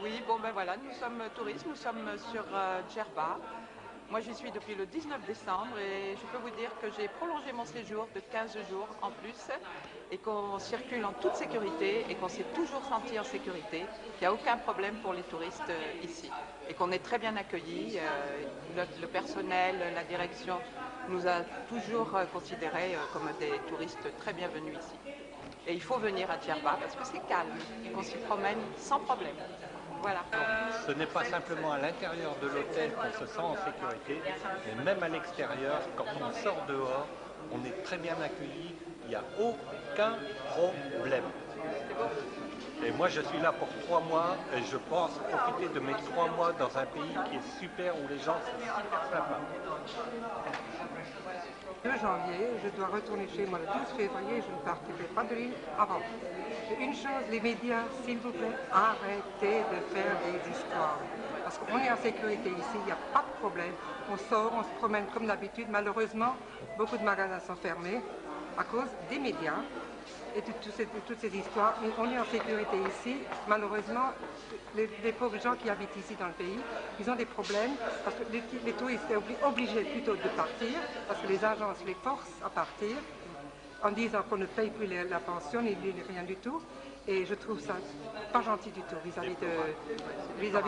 Oui, bon ben voilà, nous sommes touristes, nous sommes sur Djerba. Moi j'y suis depuis le 19 décembre et je peux vous dire que j'ai prolongé mon séjour de 15 jours en plus et qu'on circule en toute sécurité et qu'on s'est toujours senti en sécurité, qu'il n'y a aucun problème pour les touristes ici et qu'on est très bien accueillis. Le personnel, la direction nous a toujours considérés comme des touristes très bienvenus ici. Et il faut venir à Djerba parce que c'est calme et qu'on s'y promène sans problème. Voilà. Ce n'est pas simplement à l'intérieur de l'hôtel qu'on se sent en sécurité, mais même à l'extérieur, quand on sort dehors, on est très bien accueilli, il n'y a aucun problème. Et moi je suis là pour 3 mois et je pense profiter de mes 3 mois dans un pays qui est super, où les gens sont super sympas. Le 2 janvier, je dois retourner chez moi le 12 février, je ne partirai pas de l'île avant. Une chose, les médias, s'il vous plaît, arrêtez de faire des histoires. Parce qu'on est en sécurité ici, il n'y a pas de problème. On sort, on se promène comme d'habitude. Malheureusement, beaucoup de magasins sont fermés à cause des médias et de toutes ces histoires. Mais on est en sécurité ici. Malheureusement, les pauvres gens qui habitent ici dans le pays, ils ont des problèmes parce que les touristes sont obligés plutôt de partir parce que les agences les forcent à partir en disant qu'on ne paye plus la pension ni rien du tout. Et je trouve ça pas gentil du tout vis-à-vis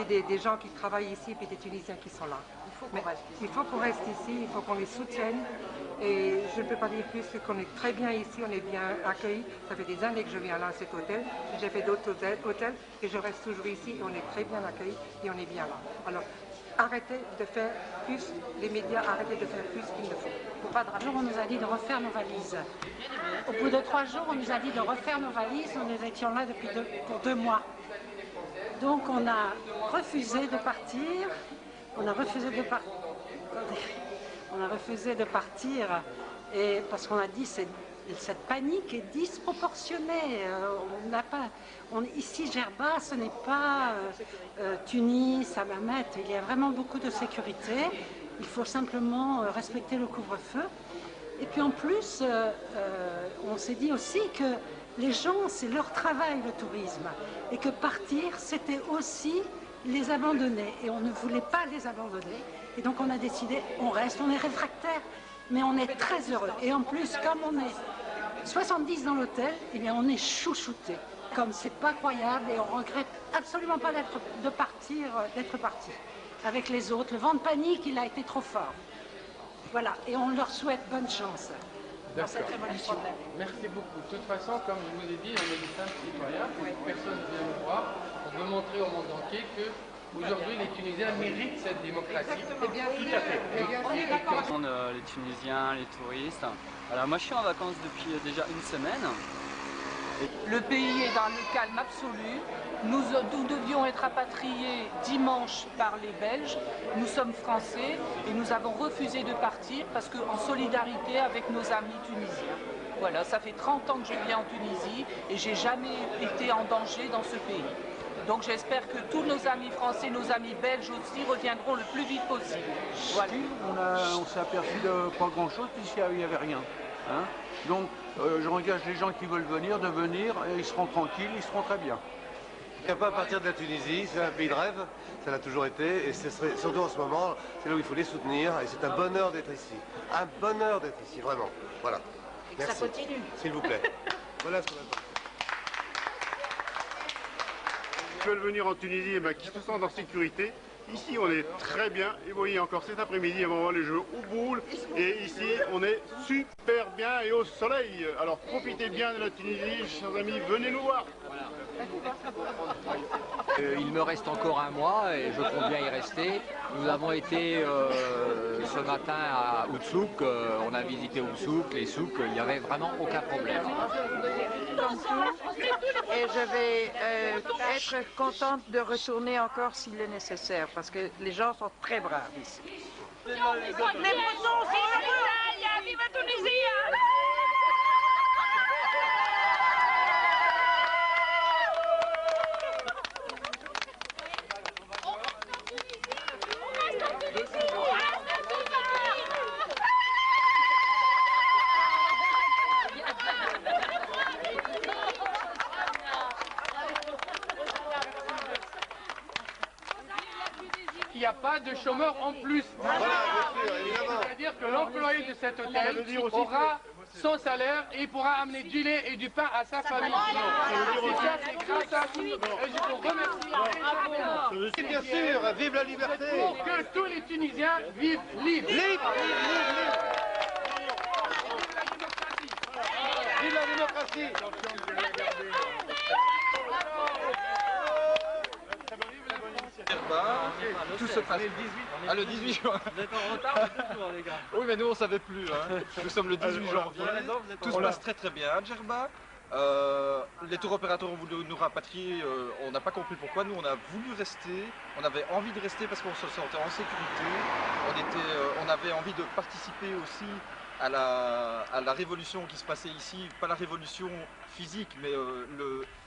des gens qui travaillent ici et puis des Tunisiens qui sont là. Il faut qu'on reste ici, il faut qu'on les soutienne. Et je ne peux pas dire plus qu'on est très bien ici, on est bien accueillis. Ça fait des années que je viens là à cet hôtel. J'ai fait d'autres hôtels et je reste toujours ici et on est très bien accueillis et on est bien là. Alors, arrêtez de faire plus, les médias, arrêtez de faire plus qu'il ne faut. Un jour, on nous a dit de refaire nos valises. Au bout de 3 jours, on nous a dit de refaire nos valises. Nous étions là pour 2 mois. Donc, on a refusé de partir. On a refusé de partir et parce qu'on a dit cette panique est disproportionnée. Ici, Djerba, ce n'est pas Tunis, Hammamet. Il y a vraiment beaucoup de sécurité. Il faut simplement respecter le couvre-feu. Et puis en plus, on s'est dit aussi que les gens, c'est leur travail, le tourisme. Et que partir, c'était aussi les abandonner. Et on ne voulait pas les abandonner. Et donc on a décidé, on reste, on est réfractaire. Mais on est très heureux. Et en plus, comme on est 70 dans l'hôtel, eh bien on est chouchouté. Comme c'est pas croyable et on regrette absolument pas d'être parti avec les autres. Le vent de panique, il a été trop fort. Voilà, et on leur souhaite bonne chance dans cette révolution. Merci beaucoup. De toute façon, comme je vous ai dit, on est des simples citoyens, personne ne vient nous voir. On veut montrer au monde entier que aujourd'hui les Tunisiens méritent cette démocratie. Tout à fait. Les Tunisiens, les touristes. Alors moi je suis en vacances depuis déjà une semaine. Le pays est dans le calme absolu. Nous devions être rapatriés dimanche par les Belges. Nous sommes français et nous avons refusé de partir parce qu'en solidarité avec nos amis tunisiens. Voilà, ça fait 30 ans que je vis en Tunisie et j'ai jamais été en danger dans ce pays. Donc j'espère que tous nos amis français, nos amis belges aussi reviendront le plus vite possible. Voilà. On s'est aperçu de pas grand chose puisqu'il n'y avait rien. Hein, donc j'engage les gens qui veulent venir de venir et ils seront tranquilles, ils seront très bien. Il n'y a pas à partir de la Tunisie, c'est un pays de rêve, ça l'a toujours été, et surtout en ce moment, c'est là où il faut les soutenir, et c'est un bonheur d'être ici. Un bonheur d'être ici, vraiment. Voilà. Merci. Ça continue. S'il vous plaît. Voilà ce qu'on attend. Qui veulent venir en Tunisie, qui se sentent en sécurité. Ici, on est très bien. Et vous voyez, encore cet après-midi, on va voir les jeux au boule. Et ici, on est super bien et au soleil. Alors, profitez bien de la Tunisie, chers amis, venez nous voir. Il me reste encore un mois et je compte bien y rester. Nous avons été ce matin à Oudsouk, on a visité Oudsouk, les souks, il n'y avait vraiment aucun problème. Et je vais être contente de retourner encore s'il est nécessaire, parce que les gens sont très braves ici. Les Bretons, vive la Tunisie! qu'il n'y a pas de chômeurs en plus. Voilà, bien sûr, évidemment. C'est-à-dire que l'employé de cet hôtel aura son salaire et il pourra amener du lait et du pain à sa famille. Et ça, c'est grâce à vous. Et je vous remercie. Et bien sûr, vive la liberté. Pour que tous les Tunisiens vivent libres. Vive la démocratie. Tout se passe. Ah, le 18 juin. Vous êtes en retard de 2 jours, les gars. Oui, mais nous on savait plus. Hein. Nous sommes le 18 janvier. Tout se passe très très bien à Djerba. Les tours opérateurs ont voulu nous rapatrier. On n'a pas compris pourquoi. Nous on a voulu rester. On avait envie de rester parce qu'on se sentait en sécurité. On avait envie de participer aussi à la révolution qui se passait ici. Pas la révolution physique, mais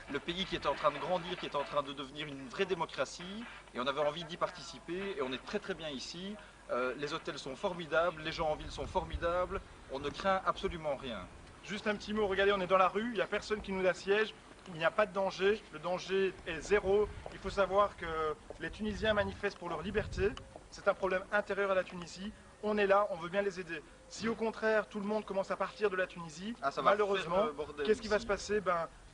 le pays qui était en train de grandir, qui était en train de devenir une vraie démocratie, et on avait envie d'y participer, et on est très très bien ici. Les hôtels sont formidables, les gens en ville sont formidables, on ne craint absolument rien. Juste un petit mot, regardez, on est dans la rue, il n'y a personne qui nous assiège, il n'y a pas de danger, le danger est zéro. Il faut savoir que les Tunisiens manifestent pour leur liberté, c'est un problème intérieur à la Tunisie, on est là, on veut bien les aider. Si au contraire tout le monde commence à partir de la Tunisie, malheureusement, qu'est-ce qui va se passer?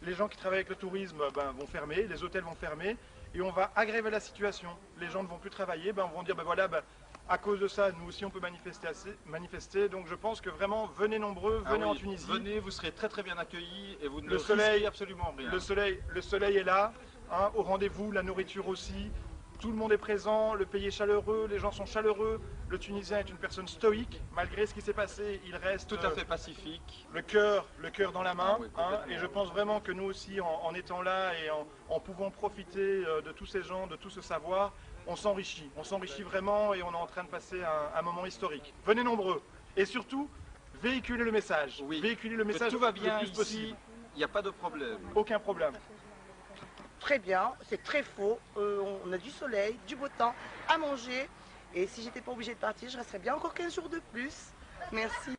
Les gens qui travaillent avec le tourisme vont fermer, les hôtels vont fermer et on va aggraver la situation. Les gens ne vont plus travailler, vont dire voilà, à cause de ça, nous aussi on peut manifester. Donc je pense que vraiment, venez nombreux, venez en Tunisie. Venez, vous serez très très bien accueillis et vous ne risquez absolument rien. Le soleil est là, hein, au rendez-vous, la nourriture aussi. Tout le monde est présent, le pays est chaleureux, les gens sont chaleureux. Le Tunisien est une personne stoïque, malgré ce qui s'est passé, il reste tout à fait pacifique. Le cœur dans la main. Et je pense vraiment que nous aussi, en étant là et en pouvant profiter de tous ces gens, de tout ce savoir, on s'enrichit. On s'enrichit vraiment et on est en train de passer un moment historique. Venez nombreux et surtout, véhiculez le message. Oui, véhiculez le message tout va bien le plus possible. Il n'y a pas de problème. Aucun problème. Très bien, c'est très faux, on a du soleil, du beau temps, à manger, et si j'étais pas obligée de partir, je resterais bien encore 15 jours de plus. Merci.